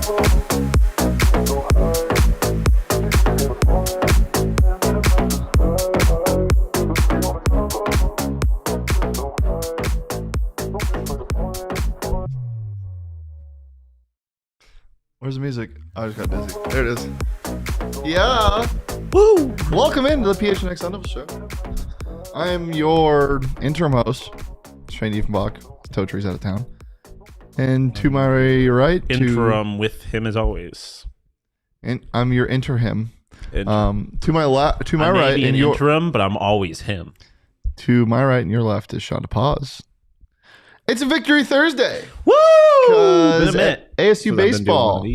Where's the music? I just got busy. There it is. Yeah. Woo! Welcome into the PHNX Sun Devils show. I'm your interim host, Shane Diefenbach. Totree's out of town. And to my right, interim with him as always. And I'm your interim. To my right, and your interim, but I'm always him. To my right and your left is Sean DePaz. It's a Victory Thursday. Woo! Because ASU Baseball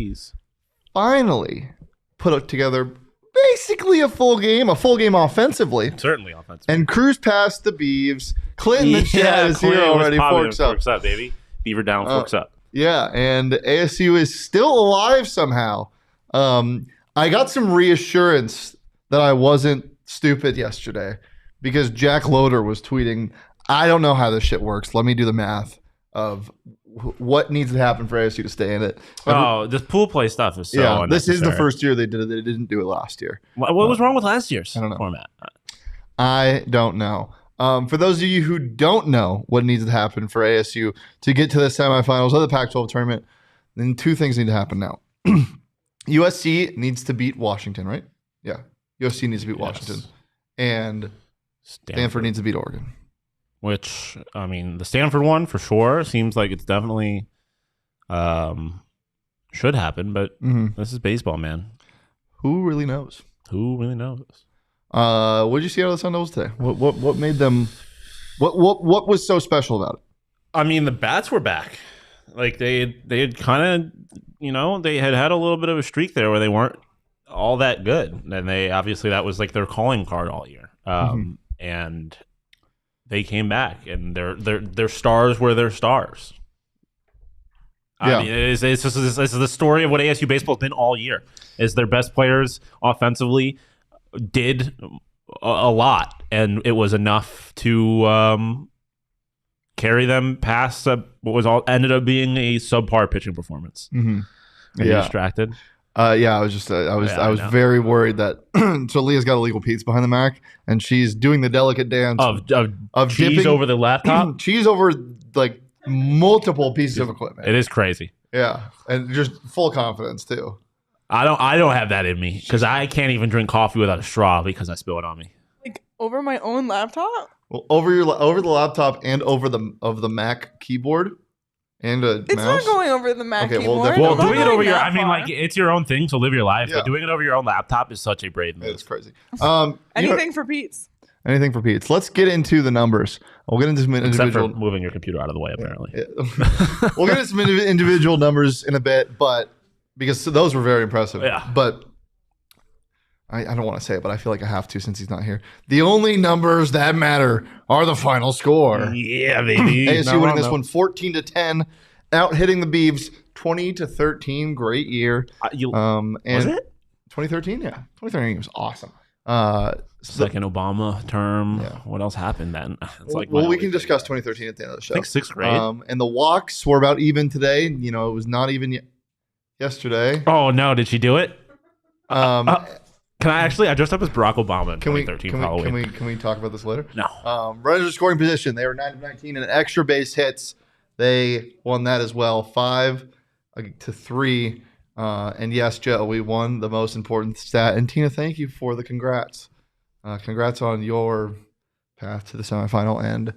finally put together basically a full game offensively. Certainly offensively. And cruise past the Beavs. Clinton the chat is here already. Forks up. Forks up, baby. Beaver down, forks up. Yeah, and ASU is still alive somehow. I got some reassurance that I wasn't stupid yesterday because Jack Loader was tweeting, I don't know how this shit works. Let me do the math of what needs to happen for ASU to stay in it. This pool play stuff is so unnecessary. This is the first year they did it. They didn't do it last year. What was wrong with last year's format? I don't know. For those of you who don't know what needs to happen for ASU to get to the semifinals of the Pac-12 tournament, then two things need to happen now. USC needs to beat Washington, right? Yeah. USC needs to beat Washington. And Stanford needs to beat Oregon. Which, I mean, the Stanford one for sure seems like it's definitely should happen, but this is baseball, man. Who really knows? Who really knows? What did you see out of the Sun Devils today? What made them? What was so special about it? I mean, the bats were back. Like they had kind of, they had a little bit of a streak there where they weren't all that good, and they obviously that was like their calling card all year. And they came back, and their stars were their stars. I mean, it's the story of what ASU baseball has been all year. Is their best players offensively did a lot, and it was enough to carry them past what ended up being a subpar pitching performance. Are you distracted? I was very worried that so Leah's got illegal Pete's behind the Mac, and she's doing the delicate dance of cheese dipping, over the laptop, cheese over like multiple pieces of equipment. It is crazy. Yeah, and just full confidence too. I don't have that in me because I can't even drink coffee without a straw because I spill it on me. Like over my own laptop? Well, over the laptop and over the Mac keyboard. And a it's mouse? Not going over the Mac keyboard. Well, doing it over your, I mean, like, it's your own thing, so live your life. Yeah. But doing it over your own laptop is such a brave move. It's crazy. Anything for Pete's. Anything for Pete's. Let's get into the numbers. We'll get into some individual. Except for moving your computer out of the way, apparently. Yeah. We'll get into some individual numbers in a bit, but because those were very impressive. Yeah. But I don't want to say it, but I feel like I have to since he's not here. The only numbers that matter are the final score. Yeah, baby. ASU winning this one 14-10, out hitting the Beavs 20-13. Great year. Was it 2013? Yeah, 2013 was awesome. Second Obama term. Yeah. What else happened then? It's like we can discuss 2013 at the end of the show. I think sixth grade. And the walks were about even today. It was not even yesterday. Oh no! Did she do it? Can I actually? I dressed up as Barack Obama in 2013 Halloween. Can we talk about this later? No. Runners scoring position. They were 9 of 19 in extra base hits. They won that as well, 5-3. And yes, Joe, we won the most important stat. And Tina, thank you for the congrats. Congrats on your path to the semifinal. And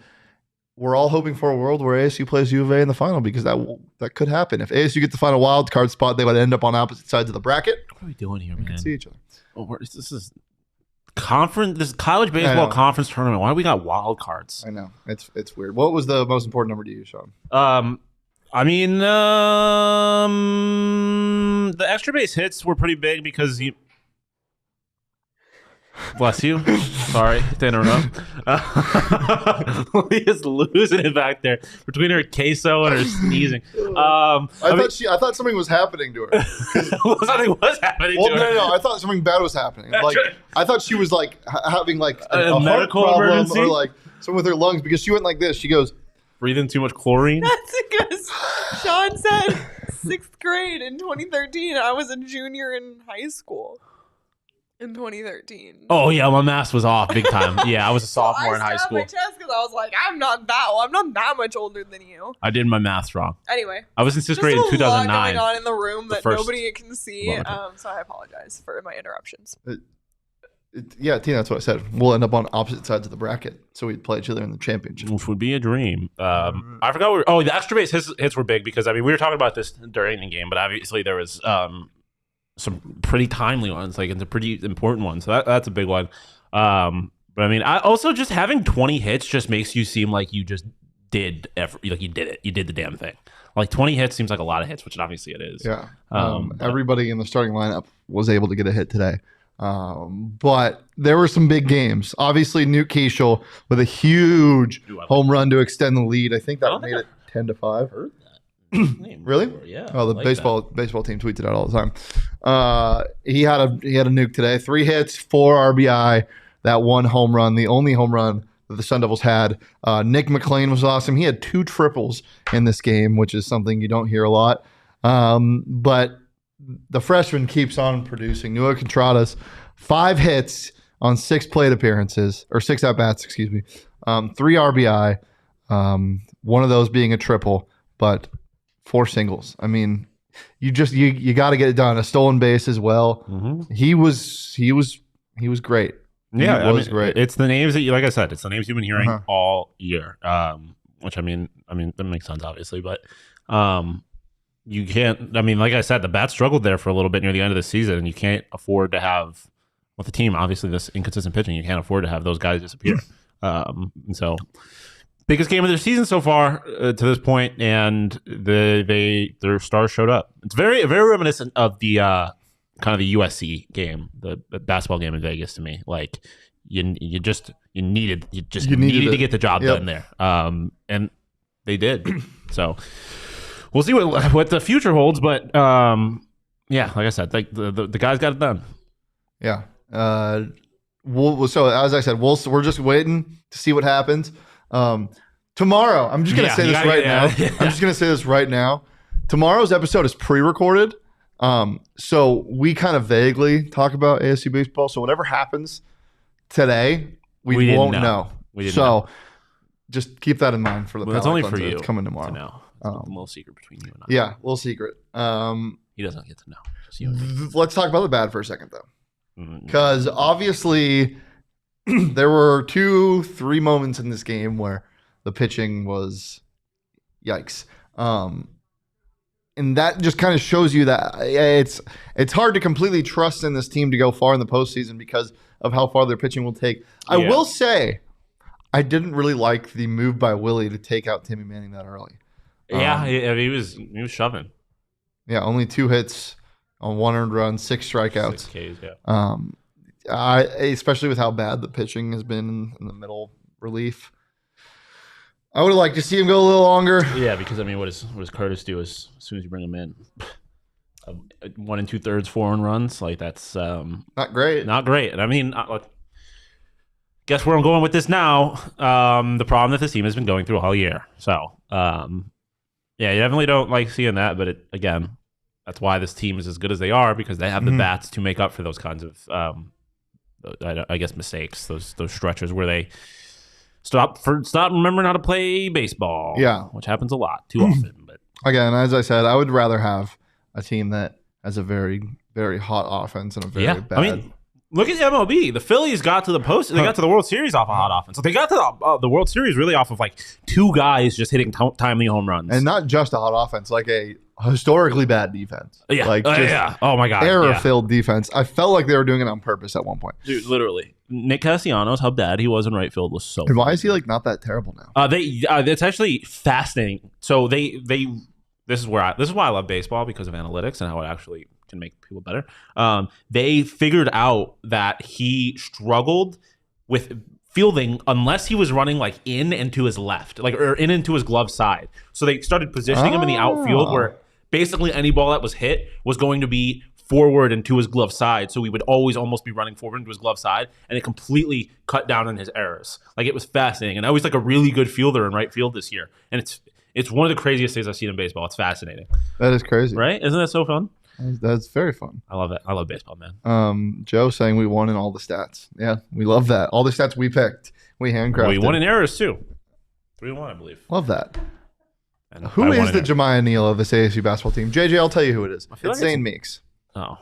we're all hoping for a world where ASU plays U of A in the final because that could happen. If ASU gets the final wild card spot, they would end up on opposite sides of the bracket. What are we doing here, man? We can see each other. Oh, this is conference. This college baseball conference tournament. Why do we got wild cards? I know it's weird. What was the most important number to you, Sean? I mean, the extra base hits were pretty big because you. Bless you. Sorry to interrupt. Leah's losing it back there between her queso and her sneezing. I thought something was happening to her. Something was happening to her. No. I thought something bad was happening. Like I thought she was like having like a medical heart problem emergency or like something with her lungs because she went like this. She goes breathing too much chlorine. That's because Sean said 6th grade in 2013. I was a junior in high school in 2013. Oh yeah, my math was off big time. Yeah, I was a sophomore in high school. I stabbed my chest because I was like, I'm not that much older than you. I did my math wrong. Anyway, I was in 6th grade in 2009. There's a lot going on in the room that nobody can see. So I apologize for my interruptions. Yeah, Tina, that's what I said. We'll end up on opposite sides of the bracket, so we'd play each other in the championship. Which would be a dream. I forgot. The extra base hits were big because we were talking about this during the game, but obviously there was some pretty timely ones, like it's a pretty important one. So that's a big one. But I also just having 20 hits just makes you seem like you just did you did it. You did the damn thing. Like 20 hits seems like a lot of hits, which obviously it is. Yeah. Everybody in the starting lineup was able to get a hit today. But there were some big games. Obviously, Luke Keaschall with a huge home run to extend the lead. I think that made it 10-5. Heard that. Really? Yeah. Oh, the baseball team tweets it out all the time. He had a nuke today. 3 hits, 4 RBI. That 1 home run, the only home run that the Sun Devils had. Nick McLean was awesome. He had 2 triples in this game, which is something you don't hear a lot. But the freshman keeps on producing. Noah Contradas, 5 hits on 6 plate appearances, or 6 at-bats, excuse me. 3 RBI, one of those being a triple, but 4 singles. I mean, you got to get it done. A stolen base as well. Mm-hmm. He was great. Yeah, it was great. It's the names that like I said, it's the names you've been hearing all year. Which I mean that makes sense, obviously, but you can't. Like I said, the bats struggled there for a little bit near the end of the season, and you can't afford to have with the team. Obviously, this inconsistent pitching, you can't afford to have those guys disappear. And so, biggest game of their season so far to this point, and their stars showed up. It's very reminiscent of the kind of the USC game, the basketball game in Vegas to me. Like you needed to get the job done there, and they did. So. We'll see what the future holds, but like I said, like the guys got it done. Yeah. So as I said, we're just waiting to see what happens. Tomorrow, I'm just gonna say this right now. I'm just gonna say this right now. Tomorrow's episode is pre-recorded, so we kind of vaguely talk about ASU baseball. So whatever happens today, we won't know. So just keep that in mind for the. That's only for you. It's coming tomorrow. To know. A little secret between you and I. Yeah, little secret. He doesn't get to know. Just you and me. Let's talk about the bad for a second, though. Because obviously there were 2-3 moments in this game where the pitching was yikes. And that just kind of shows you that it's hard to completely trust in this team to go far in the postseason because of how far their pitching will take. I will say I didn't really like the move by Willie to take out Timmy Manning that early. He was shoving. Yeah, only 2 hits on 1 earned run, 6 strikeouts. 6 Ks, yeah. Especially with how bad the pitching has been in the middle relief. I would have liked to see him go a little longer. Yeah, because what does Curtis do as soon as you bring him in? 1 2/3, 4 earned runs, like that's not great. Not great. And guess where I'm going with this now. The problem that this team has been going through all year. So. Yeah, you definitely don't like seeing that, but again, that's why this team is as good as they are because they have the bats to make up for those kinds of, I guess, mistakes. Those stretches where they stop remembering how to play baseball. Yeah, which happens a lot too often. But again, as I said, I would rather have a team that has a very, very hot offense and a very bad. Look at MLB. The Phillies got to the post. They got to the World Series off a hot offense. So they got to the World Series really off of like 2 guys just hitting timely home runs, and not just a hot offense, like a historically bad defense. Yeah, oh my god, error-filled defense. I felt like they were doing it on purpose at one point. Dude, literally, Nick Castellanos, how bad he was in right field was so. And why is he like not that terrible now? It's actually fascinating. So this is why I love baseball because of analytics and how it actually can make people better. They figured out that he struggled with fielding unless he was running like in and to his left, or in and to his glove side. So they started positioning him in the outfield where basically any ball that was hit was going to be forward and to his glove side. So we would always almost be running forward into his glove side, and it completely cut down on his errors. Like, it was fascinating. And I was like a really good fielder in right field this year. And It's one of the craziest things I've seen in baseball. It's fascinating, That is crazy. right? Isn't that so fun? That's very fun. I love it. I love baseball, man. Joe saying we won in all the stats. Yeah, we love that. All the stats we picked, we handcrafted. We won in errors too. 3-1, I believe. Love that. And Who is the Jemiah Neal of this ASU basketball team? JJ, I'll tell you who it is. It's Zane Meeks. Oh.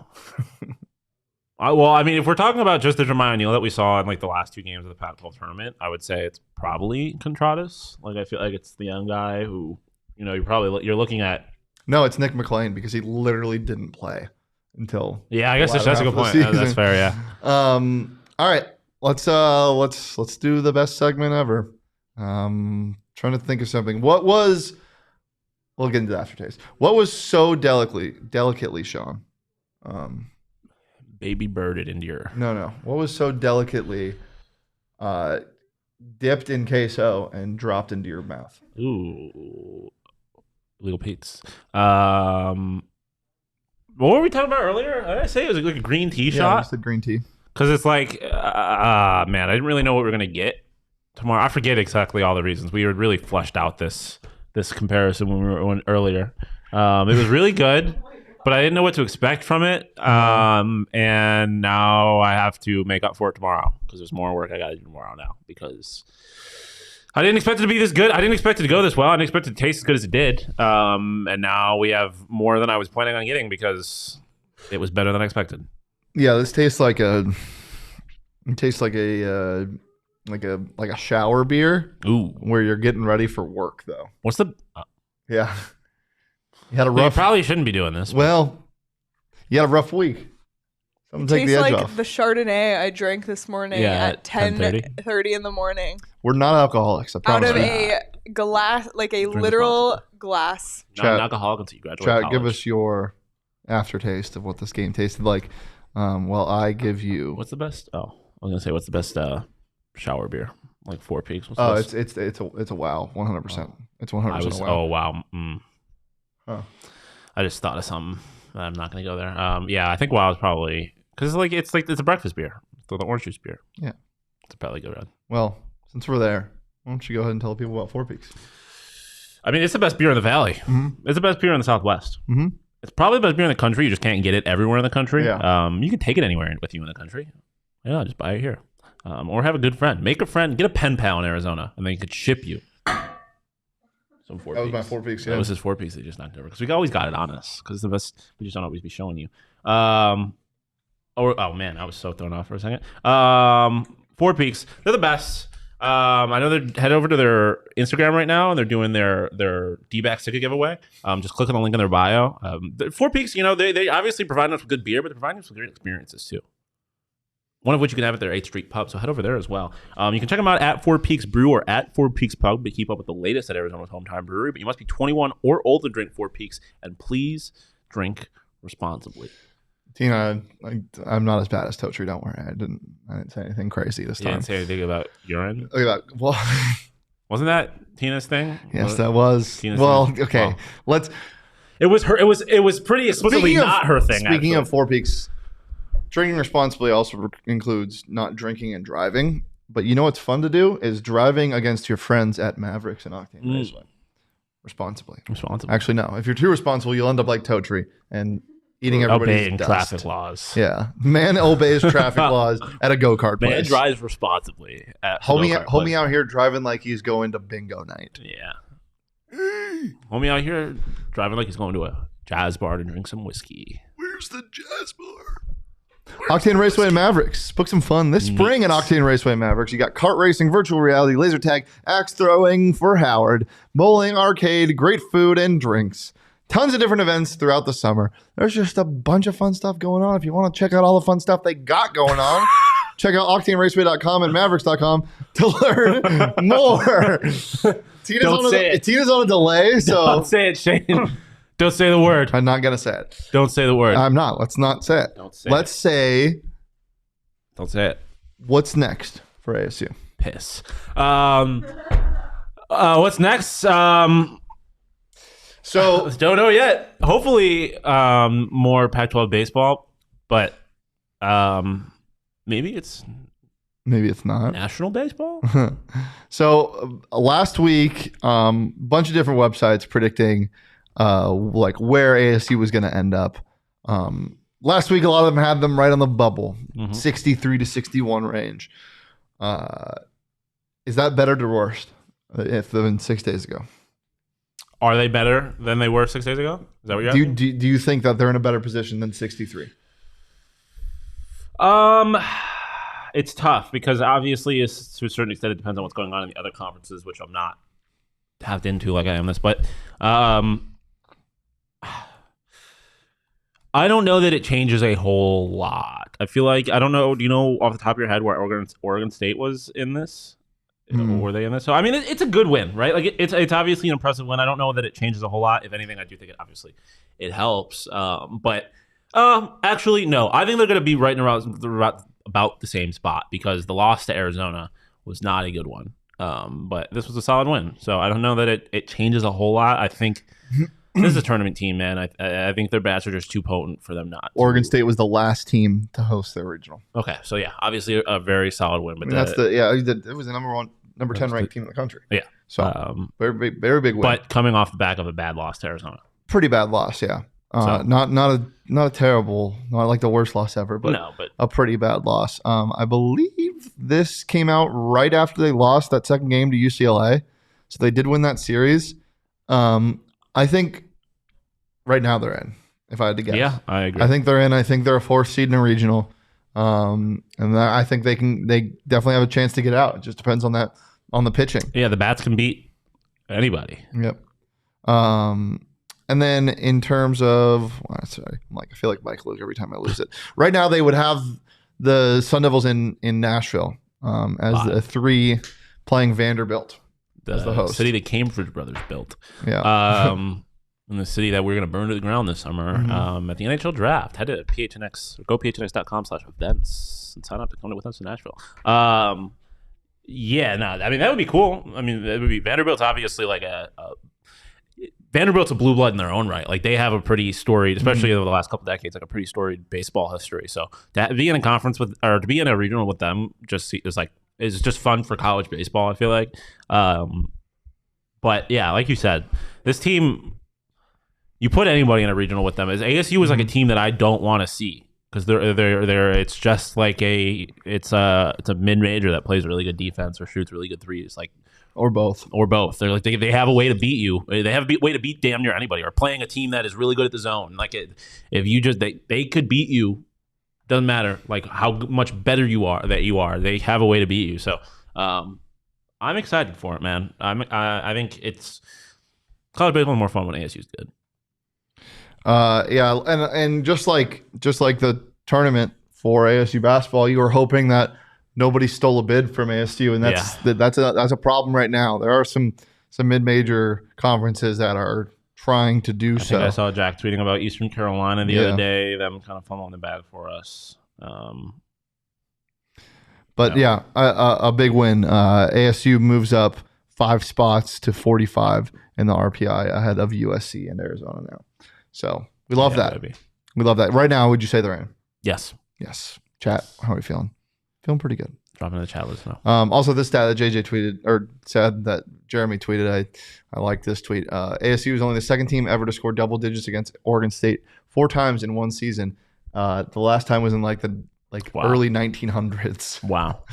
Well, I mean, if we're talking about just the Jemiah Neal that we saw in like the last 2 games of the Pac-12 tournament, I would say it's probably Contradas. Like, I feel like it's the young guy who, you're looking at. No, it's Nick McLean because he literally didn't play until. Yeah, I guess that's a good point. That's fair. Yeah. All right, let's do the best segment ever. Trying to think of something. We'll get into the aftertaste. What was so delicately, Shawn? Baby birded into your. No. What was so delicately dipped in queso and dropped into your mouth? Ooh. Illegal Pete's. What were we talking about earlier? Did I say it was like a green tea shot? Yeah, just the green tea. Because it's like, man, I didn't really know what we were going to get tomorrow. I forget exactly all the reasons. We had really fleshed out this comparison when we were earlier. It was really good, but I didn't know what to expect from it. And now I have to make up for it tomorrow because there's more work I got to do tomorrow now because I didn't expect it to be this good. I didn't expect it to go this well. I didn't expect it to taste as good as it did. And now we have more than I was planning on getting because it was better than I expected. Yeah, this tastes like a shower beer. Ooh, where you're getting ready for work though. What's the? Yeah, you had a rough. You probably shouldn't be doing this. Well, you had a rough week. It tastes like the Chardonnay I drank this morning at 10:30 in the morning. We're not alcoholics. I promise. Out of a glass, like a literal glass. Not an alcoholic until you graduate college. Give us your aftertaste of what this game tasted like. Well, I give you. What's the best? Oh, I was gonna say what's the best shower beer? Like 4 Peaks. It's a wow, 100%. It's 100% wow. Oh wow. Huh. I just thought of something. I'm not gonna go there. Yeah, I think wow is probably because it's a breakfast beer. So the orange juice beer. Yeah, it's probably good. Red. Well, since we're there, why don't you go ahead and tell people about 4 Peaks? I mean, it's the best beer in the Valley. Mm-hmm. It's the best beer in the Southwest. Mm-hmm. It's probably the best beer in the country. You just can't get it everywhere in the country. Yeah. You can take it anywhere with you in the country. Yeah, just buy it here. Or have a good friend. Make a friend. Get a pen pal in Arizona, and then he could ship you some 4 Peaks. That was my 4 Peaks, yeah. That was his 4 Peaks. They just knocked over. Because we always got it on us. Because it's the best. We just don't always be showing you. Oh, man. I was so thrown off for a second. 4 Peaks. They're the best. I know they're head over to their Instagram right now, and they're doing their D-back ticket giveaway. Just click on the link in their bio. 4 Peaks, they obviously provide us with good beer, but they're providing us with great experiences too. One of which you can have at their 8th Street Pub, so head over there as well. You can check them out at 4 Peaks Brew or at 4 Peaks Pub to keep up with the latest at Arizona's hometown brewery. But you must be 21 or older to drink 4 Peaks, and please drink responsibly. Tina, I'm not as bad as Totri. Don't worry. I didn't say anything crazy this time. You didn't say anything about urine? Well, wasn't that Tina's thing? Yes, that was. Tina's thing? Okay. Well, let's. It was her. It was pretty explicitly not her thing. Speaking of 4 Peaks, drinking responsibly also includes not drinking and driving. But you know what's fun to do is driving against your friends at Mavericks and Octane Raceway. Responsibly. Actually, no. If you're too responsible, you'll end up like Totri and eating everybody's dust. Traffic laws. Yeah. Man obeys traffic laws at a go-kart place. Man drives responsibly at homie out here driving like he's going to bingo night. Yeah. Homie out here driving like he's going to a jazz bar to drink some whiskey. Where's the jazz bar? Octane Raceway and Mavericks. Book some fun this spring at Octane Raceway and Mavericks. You got kart racing, virtual reality, laser tag, axe throwing for Howard, bowling, arcade, great food, and drinks. Tons of different events throughout the summer. There's just a bunch of fun stuff going on. If you want to check out all the fun stuff they got going on, check out octaneraceway.com and mavericks.com to learn more. Tina's on a delay, so don't say it, Shane. Don't say the word. I'm not gonna say it. Don't say the word. I'm not. Let's not say it. Don't say Let's say. Don't say it. What's next for ASU? Piss. What's next? So don't know yet. Hopefully, more Pac-12 baseball, but maybe it's Maybe it's not. National baseball? So last week, bunch of different websites predicting like where ASU was going to end up. Last week, a lot of them had them right on the bubble, 63 to 61 range. Is that better or worse than 6 days ago? Are they better than they were 6 days ago? Is that what you're asking? Do you think that they're in a better position than 63? It's tough because obviously, to a certain extent, it depends on what's going on in the other conferences, which I'm not tapped into like I am this. But I don't know that it changes a whole lot. I feel like, I don't know, do you know off the top of your head where Oregon State was in this? Were they in this? So, I mean, it's a good win, right? Like, it's obviously an impressive win. I don't know that it changes a whole lot. If anything, I do think it helps. But actually, no. I think they're going to be right in around about the same spot because the loss to Arizona was not a good one. But this was a solid win. So I don't know that it changes a whole lot. I think this is a tournament team, man. I think their bats are just too potent for them not. Oregon State was the last team to host their regional. Okay, so yeah, obviously a very solid win. But it was the number 10 ranked team in the country. Yeah, so very big win. But coming off the back of a bad loss to Arizona, pretty bad loss. Yeah, not a terrible, not like the worst loss ever, but a pretty bad loss. I believe this came out right after they lost that second game to UCLA, so they did win that series. I think right now they're in, if I had to guess. Yeah, I agree. I think they're in. I think they're a fourth seed in a regional. And I think they definitely have a chance to get out. It just depends on the pitching. Yeah, the bats can beat anybody. Yep. And then in terms of, I feel like Mike Luke every time I lose it. Right now they would have the Sun Devils in Nashville as the 3 playing Vanderbilt. The host. City that Cambridge brothers built. Yeah. In the city that we're going to burn to the ground this summer at the NHL draft. Head to PHNX or go PHNX.com/events and sign up to come with us to Nashville. I mean, that would be cool. I mean, it would be Vanderbilt's obviously like Vanderbilt's a blue blood in their own right. Like they have a pretty storied, especially over the last couple decades, like a pretty storied baseball history. So to be in a conference with, or to be in a regional with them, is just fun for college baseball, I feel like. But yeah, like you said, this team, you put anybody in a regional with them. ASU is like a team that I don't want to see because they're it's just like it's a mid-major that plays really good defense or shoots really good threes, like or both. They're like they have a way to beat you. They have a way to beat damn near anybody. Or playing a team that is really good at the zone. Like if you just they could beat you. Doesn't matter like how much better you are. They have a way to beat you. So I'm excited for it, man. I think it's college baseball is more fun when ASU is good. And just like the tournament for ASU basketball, you were hoping that nobody stole a bid from ASU, and that's a problem right now. There are some mid-major conferences that are trying to do so. I saw Jack tweeting about Eastern Carolina the other day, them kind of fumbling the bag for us. A big win. ASU moves up 5 spots to 45 in the RPI ahead of USC and Arizona now. So we love that. Baby. We love that. Right now, would you say they're in? Yes. Chat, how are we feeling? Feeling pretty good. Drop in the chat, let us know. Also, this stat that JJ tweeted, or said that Jeremy tweeted, I like this tweet. ASU is only the second team ever to score double digits against Oregon State 4 times in one season. The last time was in early 1900s. Wow.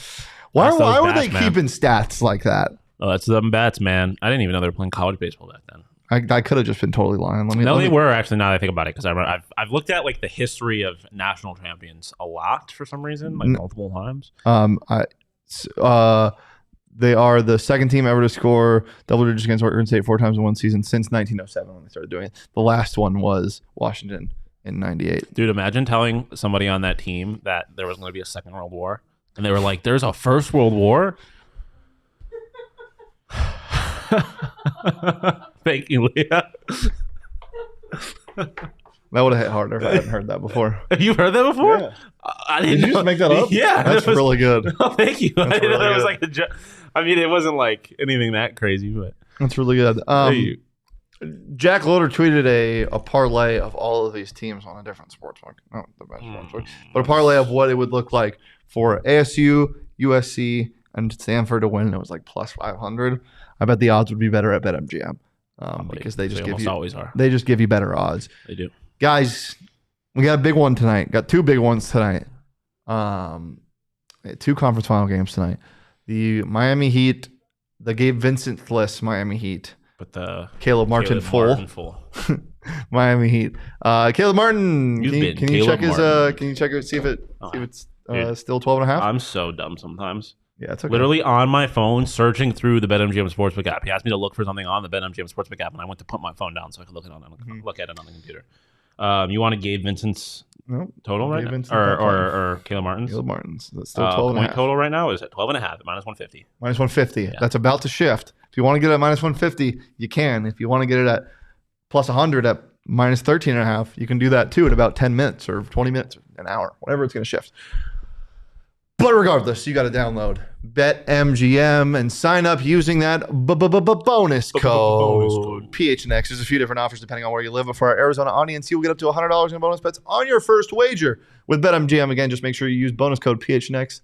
Why were they keeping stats like that? Oh, that's them bats, man. I didn't even know they were playing college baseball back then. I could have just been totally lying. They were actually. Now that I think about it, because I've looked at like the history of national champions a lot for some reason, like multiple times. They are the second team ever to score double digits against Oregon State 4 times in one season since 1907 when they started doing it. The last one was Washington in '98. Dude, imagine telling somebody on that team that there was going to be a Second World War, and they were like, "There's a First World War." Thank you, Leah. That would have hit harder if I hadn't heard that before. You've heard that before? Yeah. I didn't Did you just make that up? Yeah. That's really good. Oh, thank you. That's I didn't know really that was good. like a joke. I mean, it wasn't like anything that crazy, but that's really good. Jack Loader tweeted a parlay of all of these teams on a different sportsbook. Not the best sportsbook, but a parlay of what it would look like for ASU USC, and Stanford to win. And it was like plus 500. I bet the odds would be better at BetMGM because they just give you always are. They just give you better odds. They do. Guys, we got a big one tonight. Got two big ones tonight. 2 conference final games tonight. The Miami Heat, the Gabe Vincent-less Miami Heat. But the Caleb Martin full Miami Heat. Caleb Martin, can you check his can you check it, see if it's still 12.5? I'm so dumb sometimes. Yeah, it's okay. Literally on my phone, searching through the BetMGM Sportsbook app. He asked me to look for something on the BetMGM Sportsbook app, and I went to put my phone down so I could look at it on the computer. You want to Gabe Vincent's total right now? Or Caleb Martin's? Caleb Martin's. That's still 12.5. Point total right now is at 12.5 at minus 150. Minus 150. Yeah. That's about to shift. If you want to get it at minus 150, you can. If you want to get it at plus 100 at minus 13.5, you can do that too at about 10 minutes or 20 minutes or an hour, whatever it's going to shift. But regardless, you got to download BetMGM and sign up using that bonus code PHNX. There's a few different offers depending on where you live. But for our Arizona audience, you'll get up to $100 in bonus bets on your first wager with BetMGM. Again, just make sure you use bonus code PHNX.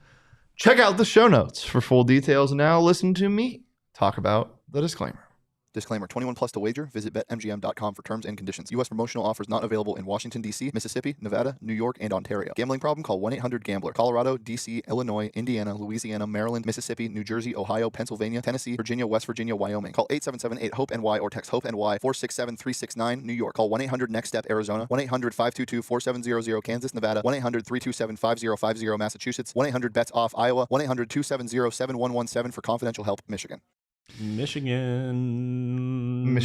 Check out the show notes for full details. And now listen to me talk about the disclaimer. Disclaimer, 21 plus to wager. Visit BetMGM.com for terms and conditions. U.S. promotional offers not available in Washington, D.C., Mississippi, Nevada, New York, and Ontario. Gambling problem? Call 1-800-GAMBLER. Colorado, D.C., Illinois, Indiana, Louisiana, Maryland, Mississippi, New Jersey, Ohio, Pennsylvania, Tennessee, Virginia, West Virginia, Wyoming. Call 877-8-HOPE-NY or text HOPE-NY 467-369, New York. Call 1-800-NEXT-STEP, Arizona. 1-800-522-4700, Kansas, Nevada. 1-800-327-5050, Massachusetts. 1-800-BETS-OFF, Iowa. 1-800-270-7117 for confidential help, Michigan. Michigan.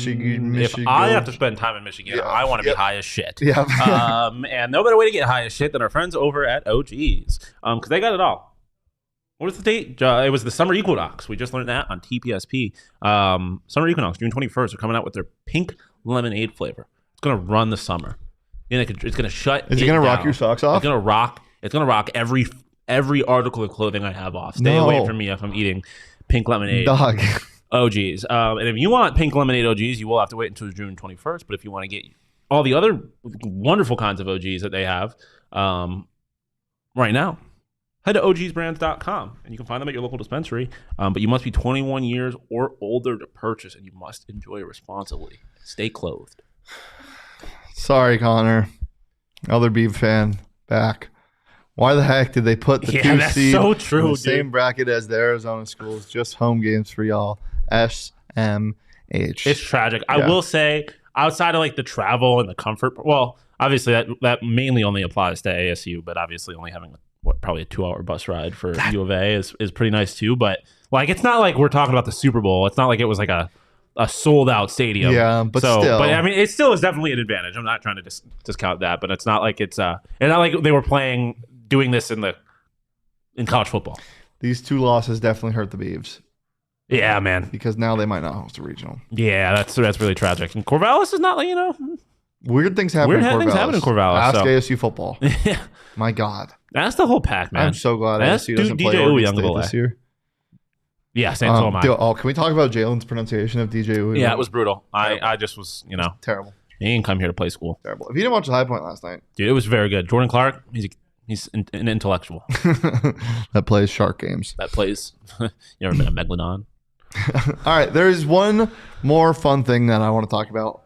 If I have to spend time in Michigan, I want to be high as shit. Yeah. And no better way to get high as shit than our friends over at OG's, because they got it all. What was the date? It was the summer equinox. We just learned that on TPSP. Summer equinox, June 21st. They're coming out with their pink lemonade flavor. It's gonna run the summer. It's gonna shut. Is it gonna rock your socks off? It's gonna rock. It's gonna rock every article of clothing I have off. Stay away from me if I'm eating pink lemonade. Dog. OGs. And if you want pink lemonade OGs, you will have to wait until June 21st. But if you want to get all the other wonderful kinds of OGs that they have right now, head to ogsbrands.com and you can find them at your local dispensary. But you must be 21 years or older to purchase, and you must enjoy responsibly. Stay clothed. Sorry, Connor. Other Beav fan back. Why the heck did they put the 2 seed so true, in the same bracket as the Arizona schools? Just home games for y'all. SMH. It's tragic. I will say, outside of like the travel and the comfort, well, obviously that mainly only applies to ASU, but obviously only having probably a 2-hour bus ride for U of A is pretty nice too. But like, it's not like we're talking about the Super Bowl. It's not like it was like a sold out stadium. Yeah, but still. But I mean, it still is definitely an advantage. I'm not trying to discount that, but it's not like it's not like they were doing this in college football. These 2 losses definitely hurt the Beavs. Yeah, man. Because now they might not host a regional. Yeah, that's really tragic. And Corvallis is not like, weird things happen in Corvallis. Ask ASU football. Yeah. My God. That's the whole pack, man. I'm so glad ASU doesn't play Oregon State this year. Yeah, same so am I. Can we talk about Jalen's pronunciation of DJ Uwe? Yeah, it was brutal. I just was, terrible. He didn't come here to play school. Terrible. If you didn't watch the High Point last night. Dude, it was very good. Jordan Clark, he's an intellectual. That plays shark games. That plays. You ever been a Megalodon? All right, there is one more fun thing that I want to talk about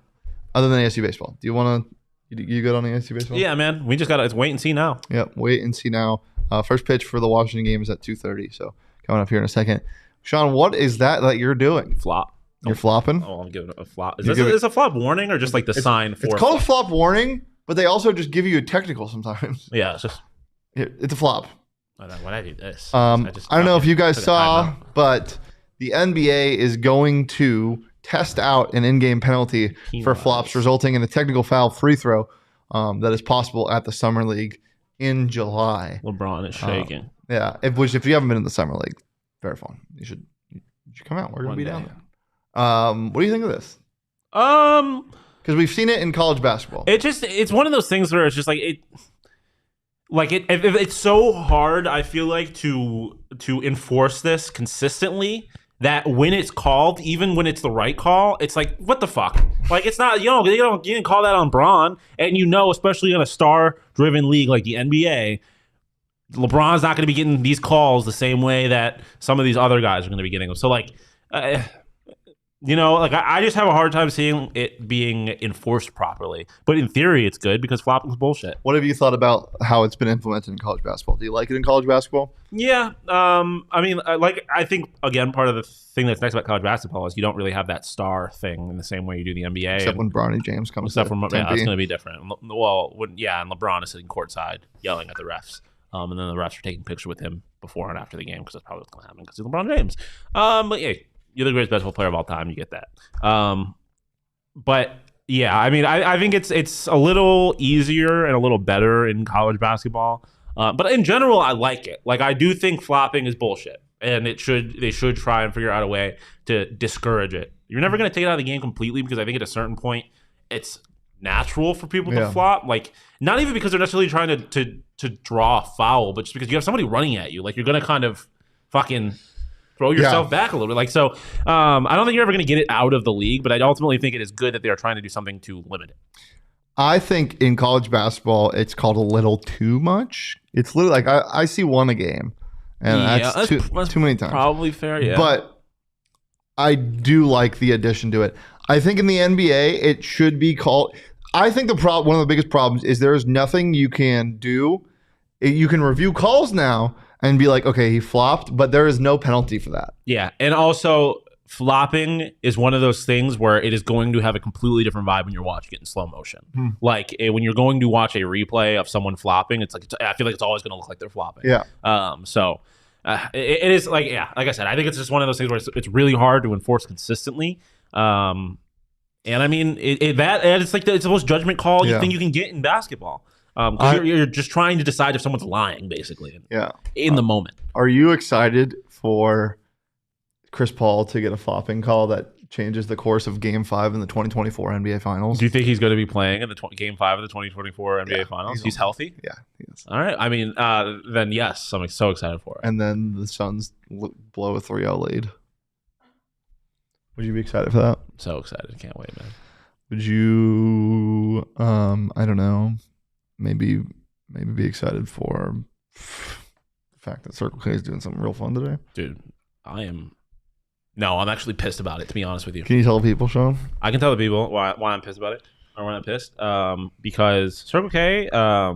other than ASU baseball. Do you want to? You good on the ASU baseball? Yeah, man. We just got to wait and see now. Yep, wait and see now. First pitch for the Washington game is at 2:30, so coming up here in a second. Shawn, what is that you're doing? Flop. You're flopping? Oh, I'm giving it a flop. Is this a flop warning or just like the sign for? It's called a flop warning, but they also just give you a technical sometimes. Yeah, it's just. It's a flop. Why I do this? I don't know if you guys saw, but the NBA is going to test out an in-game penalty for flops, resulting in a technical foul free throw that is possible at the Summer League in July. LeBron is shaking. Yeah, if you haven't been in the Summer League, very fun. You should come out. We're going to be down there. What do you think of this? Because we've seen it in college basketball. It's one of those things where it's just like it's so hard, I feel like, to enforce this consistently, that when it's called, even when it's the right call, it's like, what the fuck? Like, it's not, you didn't call that on Braun, and especially in a star-driven league like the NBA, LeBron's not going to be getting these calls the same way that some of these other guys are going to be getting them. So, like, I just have a hard time seeing it being enforced properly. But in theory, it's good because flopping's bullshit. What have you thought about how it's been implemented in college basketball? Do you like it in college basketball? Yeah. I think, again, part of the thing that's nice about college basketball is you don't really have that star thing in the same way you do the NBA. Except when Bronny James comes to Tempe. Yeah, that's going to be different. Well, and LeBron is sitting courtside yelling at the refs. And then the refs are taking pictures with him before and after the game because that's probably what's going to happen because he's LeBron James. But yeah, you're the greatest basketball player of all time. You get that. But yeah, I mean, I think it's a little easier and a little better in college basketball. But in general, I like it. Like, I do think flopping is bullshit, and they should try and figure out a way to discourage it. You're never going to take it out of the game completely because I think at a certain point, it's natural for people to flop. Like, not even because they're necessarily trying to draw a foul, but just because you have somebody running at you. Like, you're going to kind of fucking throw yourself back a little bit. Like, so I don't think you're ever going to get it out of the league, but I ultimately think it is good that they are trying to do something to limit it. I think in college basketball, it's called a little too much. It's literally like I see one a game, and that's too many times. Probably fair, yeah. But I do like the addition to it. I think in the NBA, it should be called. I think one of the biggest problems is there is nothing you can do. You can review calls now and be like, okay, he flopped, but there is no penalty for that. Yeah, and also flopping is one of those things where it is going to have a completely different vibe when you're watching it in slow motion. Like, when you're going to watch a replay of someone flopping, it's like I feel like it's always going to look like they're flopping. Yeah. It is like, yeah, like I said, I think it's just one of those things where it's really hard to enforce consistently. And I mean, it's like it's the most judgment call thing you can get in basketball. You're just trying to decide if someone's lying, basically. In the moment. Are you excited for Chris Paul to get a flopping call that changes the course of Game 5 in the 2024 NBA Finals? Do you think he's going to be playing in the Game 5 of the 2024 NBA Finals? He's healthy? Yeah, he is. All right. I mean, then yes, I'm so excited for it. And then the Suns blow a 3-0 lead. Would you be excited for that? So excited. Can't wait, man. Would you, I don't know, maybe be excited for the fact that Circle K is doing something real fun today? Dude, I'm actually pissed about it, to be honest with you. Can you tell the people, Shawn? I can tell the people why I'm pissed about it, or why I'm pissed. Because Circle K, they're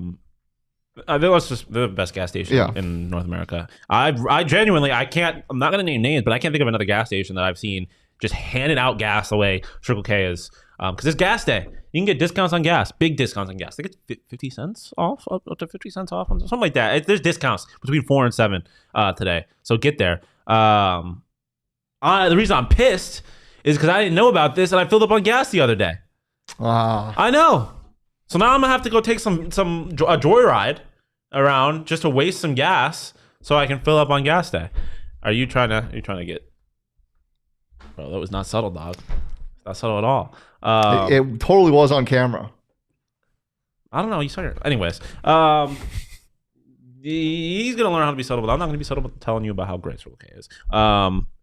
the best gas station in North America. I genuinely, I'm not going to name names, but I can't think of another gas station that I've seen just handing out gas the way Circle K is. Because it's gas day. You can get discounts on gas, big discounts on gas. They get 50 cents off, up to 50 cents off, something like that. There's discounts between 4 and 7 today. So get there. The reason I'm pissed is because I didn't know about this and I filled up on gas the other day. I know. So now I'm gonna have to go take a joyride around just to waste some gas so I can fill up on gas day. Are you trying to get? Bro, that was not subtle, dog. Not subtle at all. It totally was on camera. I don't know. You saw it. Anyways, he's gonna learn how to be subtle, but I'm not gonna be subtle about telling you about how great Circle K is.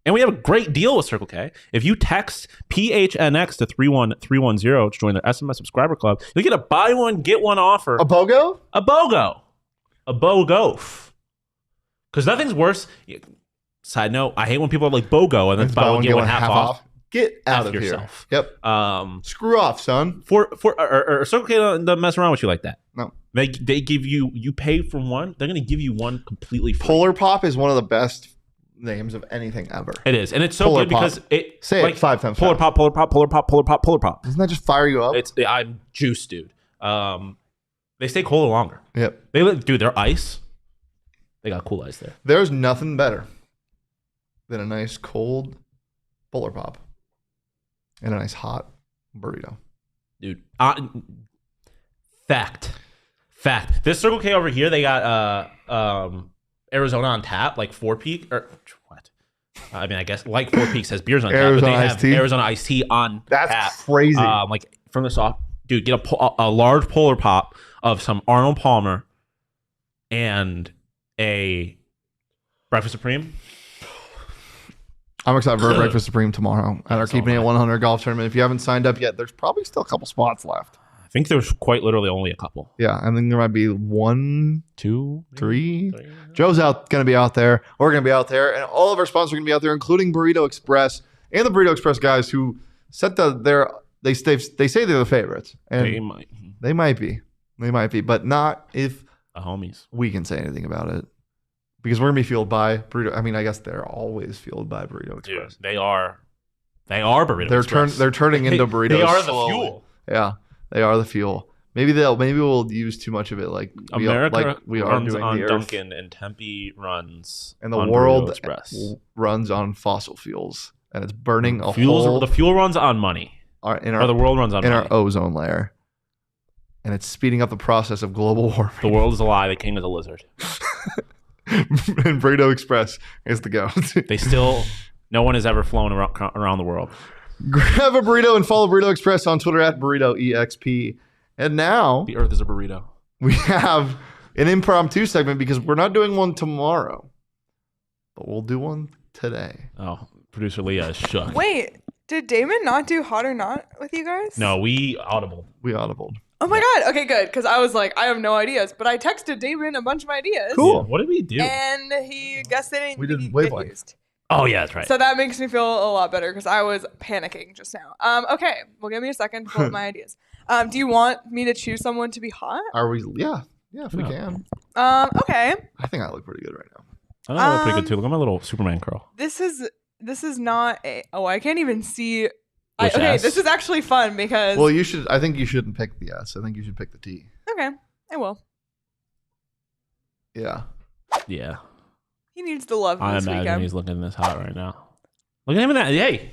And we have a great deal with Circle K. If you text PHNX to 31310 to join their SMS subscriber club, you'll get a buy one get one offer. A BOGO? A BOGO. Because nothing's worse. Side note: I hate when people are like BOGO and then buy one get one half off. Get out of yourself. Here. Yep. Screw off, son. For Circle K doesn't mess around with you like that. No. They give you pay for one. They're gonna give you one completely free. Polar Pop is one of the best names of anything ever. It is, and it's so good because it it 5 times. Polar Pop. Doesn't that just fire you up? I'm juiced, dude. They stay colder longer. Yep. They're ice. They got cool ice there. There's nothing better than a nice cold Polar Pop and a nice hot burrito. Dude, fact. This Circle K over here, they got Arizona on tap, like Four Peak, or what? I mean, I guess like Four Peaks has beers on tap, but they have Arizona iced tea on tap. That's crazy. Like from the soft, dude, get a large Polar Pop of some Arnold Palmer and a Breakfast Supreme. I'm excited for Breakfast Supreme tomorrow at our Keeping It 100 golf tournament. If you haven't signed up yet, there's probably still a couple spots left. think there's quite literally only a couple. Yeah, I think there might be 1, 2, 3. Joe's going to be out there. We're going to be out there, and all of our sponsors are going to be out there, including Burrito Express and the Burrito Express guys who set they say they're the favorites, and they might be, but not if the homies we can say anything about it, because we're going to be fueled by Burrito. I mean, I guess they're always fueled by Burrito Express. Dude, they are Burrito Express. They're turning into burritos. They are the slowly. fuel. Yeah, they are the fuel. Maybe we'll use too much of it, like America we are runs doing on the Earth. Dunkin' and Tempe runs And the on world Burrito Express. runs on fossil fuels, and it's burning a hole. The fuel runs on money. The world runs on money. our ozone layer, and it's speeding up the process of global warming. The world is a lie. The king is a lizard. And Burrito Express is the go. No one has ever flown around the world. Grab a burrito and follow Burrito Express on Twitter at BurritoEXP. And now The Earth is a burrito. we have an impromptu segment because we're not doing one tomorrow, but we'll do one today. Oh, producer Leah is shook. Wait, did Damon not do Hot or Not with you guys? No, we audible. We audibled. Oh my God. Okay, good. Because I was like, I have no ideas. But I texted Damon a bunch of ideas. Cool. Yeah, what did we do? And he guessed they didn't We think did he'd get wavelength. used. Oh, yeah, that's right. So that makes me feel a lot better because I was panicking just now. Okay, well, give me a second to pull up my ideas. Do you want me to choose someone to be hot? Are we? Yeah, if we can. Okay. I think I look pretty good right now. I look pretty good too. Look at my little Superman curl. This is not a. Oh, I can't even see. Which Okay, S? this is actually fun because. Well, you should. I think you shouldn't pick the S. I think you should pick the T. Okay, I will. Yeah. Yeah. He needs the love I this imagine weekend. he's looking this hot right now. Look at him in that. Hey.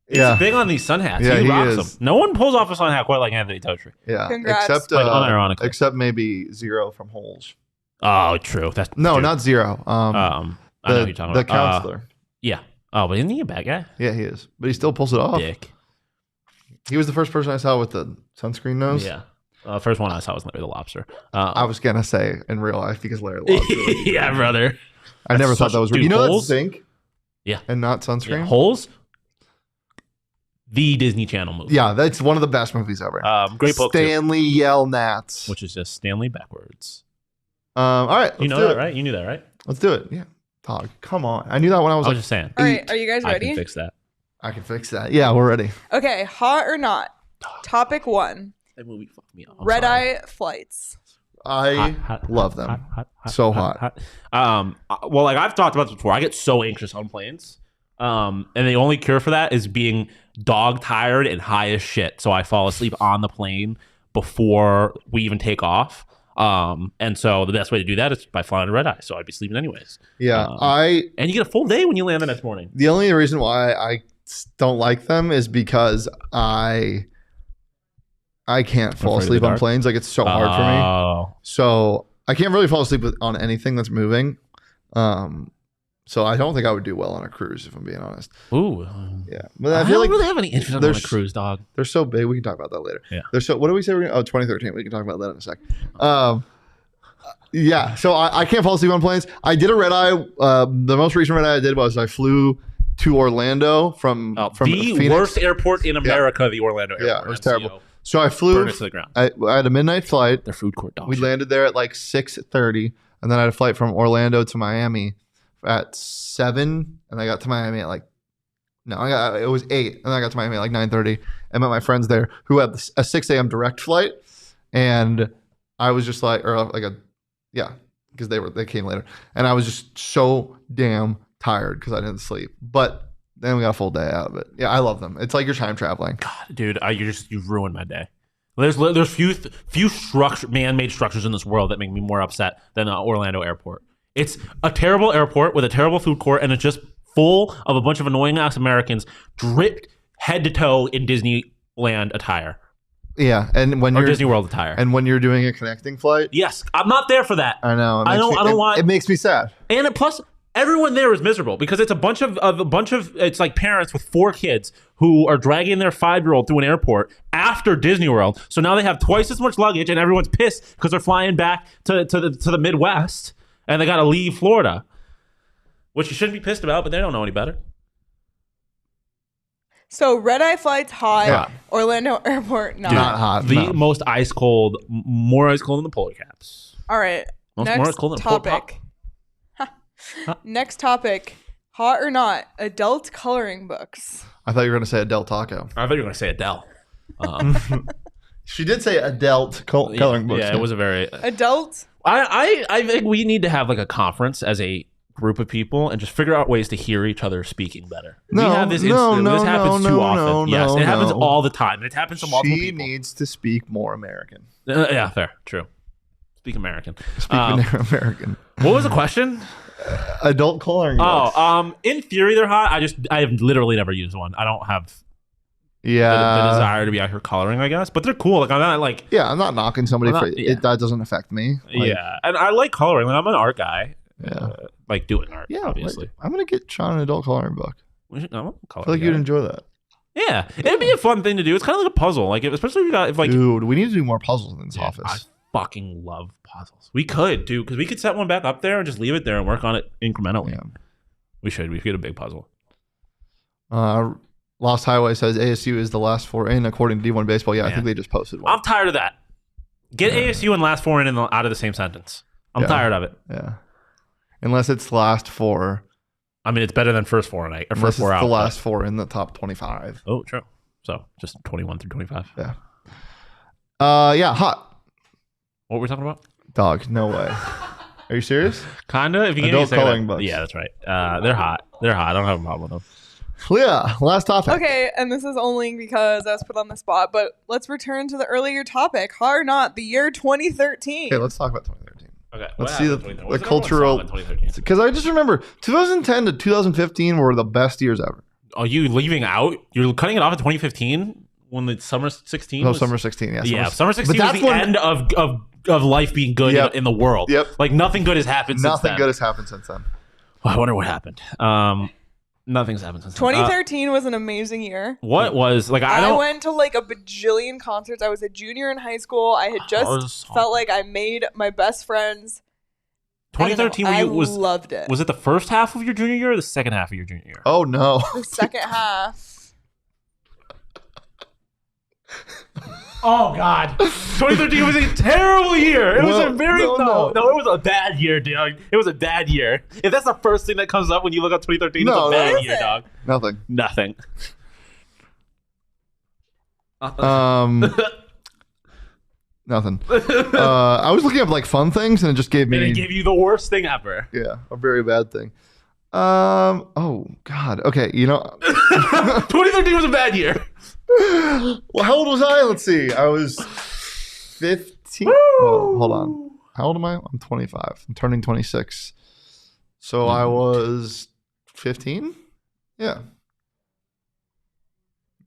He's Yeah. big on these sun hats. Yeah, he he rocks is. them. No one pulls off a sun hat quite like Anthony Totri. Yeah. Congrats. Except Like, unironically. except maybe Zero from Holes. Oh, true. That's No, true. not Zero. I know who you're talking the about. counselor. Yeah. Oh, but isn't he a bad guy? Yeah, he is, but he still pulls it off. Dick. He was the first person I saw with the sunscreen nose. Yeah. First one I saw was Larry the Lobster. I was gonna say in real life because Larry Lobster. yeah, brother. I never That's thought that was real. dude, You know Holes? that's zinc. Yeah. And not sunscreen. Yeah. Holes. The Disney Channel movie. Yeah, that's one of the best movies ever. Great book too, Stanley Yell Nats. which is just Stanley backwards. All right, You let's know do that, it. right? You knew that, right? Let's do it. Yeah, Todd, come on. I knew that when I was I like, was just saying. All right, are you guys I ready? can fix that. I can fix that. Yeah, we're ready. Okay, hot or not? Topic 1: That movie fucked me up. I'm red sorry. eye flights. I Hot, love them. So hot. Well, like I've talked about this before, I get so anxious on planes. And the only cure for that is being dog tired and high as shit. So I fall asleep on the plane before we even take off. And so the best way to do that is by flying a red eye. So I'd be sleeping anyways. Yeah, And you get a full day when you land the next morning. The only reason why I don't like them is because I can't fall Afraid of asleep the on dark? planes. Like it's so hard for me. Oh. So I can't really fall asleep on anything that's moving. So I don't think I would do well on a cruise, if I'm being honest. Ooh. Yeah, but I I feel don't like really have any interest on a there's- cruise, dog. they're so big. We can talk about that later. Yeah. They're so. What do we say? 2013. We can talk about that in a sec. Yeah. So I can't fall asleep on planes. I did a red eye. The most recent red eye I did was I flew to Orlando from The Phoenix. worst airport in America, the Orlando airport. Yeah, it was MCO. terrible. So I flew. Burn it to the ground. I had a midnight flight. Their food court dog We shit. landed there at like 6:30, and then I had a flight from Orlando to Miami at 7, and I got to Miami at like it was 8, and I got to Miami at like 9:30. I met my friends there who had a 6 a.m. direct flight, and I was just like, because they came later, and I was just so damn tired because I didn't sleep, but. Then we got a full day out of it. Yeah, I love them. It's like you're time traveling. God, dude, you've ruined my day. There's few man-made structures in this world that make me more upset than the Orlando airport. It's a terrible airport with a terrible food court, and it's just full of a bunch of annoying ass Americans dripped head to toe in Disneyland attire Yeah, and when or you're Disney World attire. and when you're doing a connecting flight, Yes, I'm not there for that. I know. I don't want. It makes me sad. And plus, everyone there is miserable because it's a bunch of it's like parents with 4 kids who are dragging their 5-year-old through an airport after Disney World. So now they have twice as much luggage, and everyone's pissed because they're flying back to the Midwest, and they got to leave Florida, which you shouldn't be pissed about, but they don't know any better. So red eye flights hot. Yeah. Orlando Airport not. Not hot. The no. most ice cold, more ice cold than the polar caps. All right. More Next ice cold than a pole topic. Next topic. Hot or not? Adult coloring books. I thought you were going to say Adele Taco. I thought you were going to say Adele. She did say adult coloring books. Yeah, it was a very. Adult. I think we need to have like a conference as a group of people and just figure out ways to hear each other speaking better. No, we have this no, incident. no, This happens no, too no, often. Yes, no, it happens no. all the time. It happens to multiple She people. needs to speak more American. Yeah, fair, true. Speak American. Speaking American. What was the question? Adult coloring books. In theory, they're hot. I have literally never used one. I don't have the desire to be out here coloring, I guess. But they're cool. Like I'm not like Yeah, I'm not knocking somebody I'm for not- it. yeah. That doesn't affect me. Like, yeah, and I like coloring. Like, I'm an art guy. Yeah. Like doing art. Yeah, obviously. like, I'm gonna get Sean an adult coloring book. We should, no, I feel like you'd enjoy that. Yeah, it'd be a fun thing to do. It's kind of like a puzzle. Like especially if you got if like Dude, we need to do more puzzles in this I office. fucking love puzzles. We could do because we could set one back up there and just leave it there and work on it incrementally. Yeah. We should. We could get a big puzzle. Lost Highway says ASU is the last four in according to D1 Baseball. Yeah, I Yeah. think they just posted one. I'm tired of that. Get ASU and last four in out of the same sentence. I'm Yeah. tired of it. Yeah. Unless it's last four. I mean, it's better than first four in or Unless first it's four out. the but- last four in the top 25. Oh, true. So just 21 through 25. Yeah. Yeah, hot. What were we talking about? Dog, no way. Are you serious? Kinda. If you give me a Adult second. coloring books. Yeah, that's right. They're hot. They're hot. I don't have a problem with them. Well, yeah, last topic. Okay, and this is only because I was put on the spot, but let's return to the earlier topic. Hot or not, the year 2013. Okay, let's talk about 2013. Okay. Let's what see happened the in 2013? What's cultural- in 2013? Because I just remember 2010 to 2015 were the best years ever. Are you leaving out? You're cutting it off at 2015 when the summer 16? No, was? summer 16. Yeah, Yeah, summer 16 was that's the when- end of life being good Yep. in the world. Yep. Like nothing good has happened since Nothing then. good has happened since then. I wonder what happened. Nothing's happened since then. 2013 was an amazing year. What was like? I went to like a bajillion concerts. I was a junior in high school. I had just felt like I made my best friends. 2013 I was loved it. Was it the first half of your junior year or the second half of your junior year? Oh, no. The second half. Oh God, 2013 was a terrible year. It was a very no, it was a bad year, dog. It was a bad year. If that's the first thing that comes up when you look up 2013, No, it's a bad what is year, it? dog. Nothing. Nothing. Nothing. I was looking up like fun things and it just gave And it me gave you the worst thing ever. a very bad thing. Oh God. Okay, 2013 was a bad year. well, how old was I? Let's see. I was 15. Oh, hold on. How old am I? I'm 25. I'm turning 26. So I was 15? Yeah.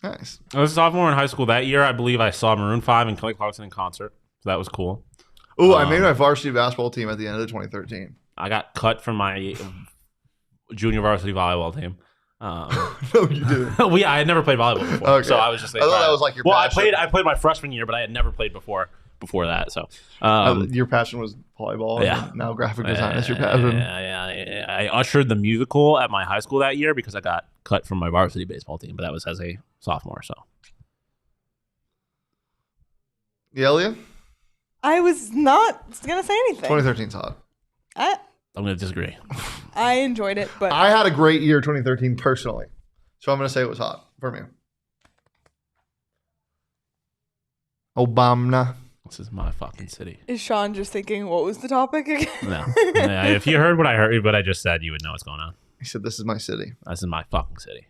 Nice. I was a sophomore in high school that year. I believe I saw Maroon 5 and Kelly Clarkson in concert. So that was cool. Oh, I made my varsity basketball team at the end of 2013. I got cut from my junior varsity volleyball team. No, you didn't. I had never played volleyball before, Okay. so I was just. I thought that was like your passion. I played my freshman year, but I had never played before that. So, Your passion was volleyball. Yeah. And now graphic design is your passion. Yeah. I ushered the musical at my high school that year because I got cut from my varsity baseball team, but that was as a sophomore. So, Yeah, Leah? I was not gonna say anything. 2013's hot. I'm going to disagree. I enjoyed it, but I had a great year 2013 personally. So I'm going to say it was hot for me. Obama. This is my fucking city. is Sean just thinking, what was the topic again? No, yeah, if you heard what I just said, you would know what's going on. He said, this is my city. This is my fucking city.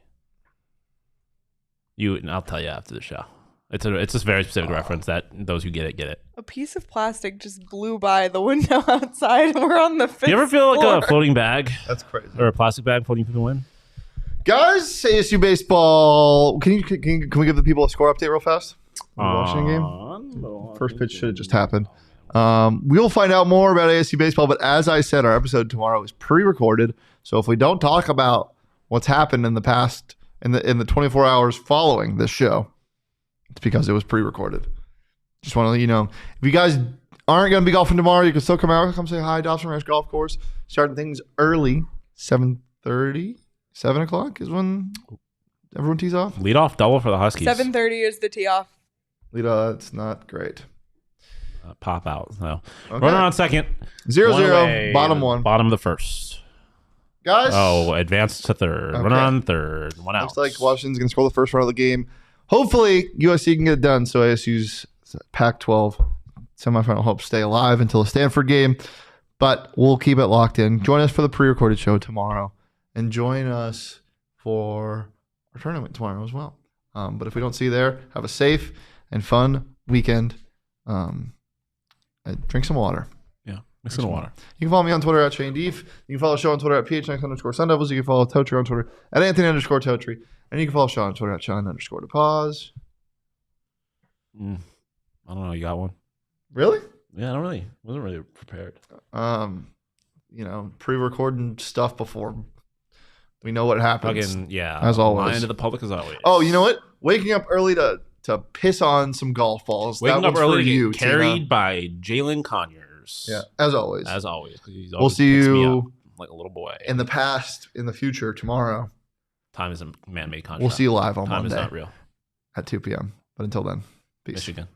And I'll tell you after the show. It's a very specific reference that those who get it. A piece of plastic just blew by the window outside. We're on the fifth You ever feel like floor. a floating bag That's crazy. or a plastic bag floating through the wind? Guys, ASU Baseball. Can we give the people a score update real fast? On the Washington game? First pitch should have just happened. We'll find out more about ASU Baseball, but as I said, our episode tomorrow is pre-recorded. So if we don't talk about what's happened in the past, in the 24 hours following this show, it's because it was pre-recorded. Just want to let you know. If you guys aren't going to be golfing tomorrow, you can still come out, come say hi. Dobson Ranch Golf Course. Starting things early, 7:30, 7 o'clock is when everyone tees off? Lead off double for the Huskies. 7:30 is the tee off. Lead off. That's not great. Pop out. So Okay. runner on second. 0-0. Bottom one. Bottom of the first. Guys. Oh, advanced to third. Okay. Runner on third. One out. Looks like Washington's going to score the first run of the game. Hopefully, USC can get it done so ASU's Pac-12 semifinal hopes stay alive until the Stanford game. But we'll keep it locked in. Join us for the pre-recorded show tomorrow. And join us for our tournament tomorrow as well. But if we don't see you there, have a safe and fun weekend. Drink some water. Yeah, mix in the water. You can follow me on Twitter at Shane Deef. You can follow the show on Twitter at PHNX Sun Devils. You can follow Totri on Twitter at Anthony_Totri. And you can follow Sean on Twitter at Sean_DePause. I don't know. You got one? Really? Yeah, I don't really. Wasn't really prepared. Pre-recording stuff before we know what happens. Fucking, yeah. As always. Lying to the public as always. Oh, you know what? Waking up early to piss on some golf balls. Waking that up one's early for to you, get carried Tina. by Jalen Conyers. Yeah, as always. As always. He's We'll always see picks me you up like a little boy. in the past, in the future, tomorrow. Time is a man-made contract. We'll see you live on Time Monday is not real. at 2 p.m. But until then, peace. Michigan.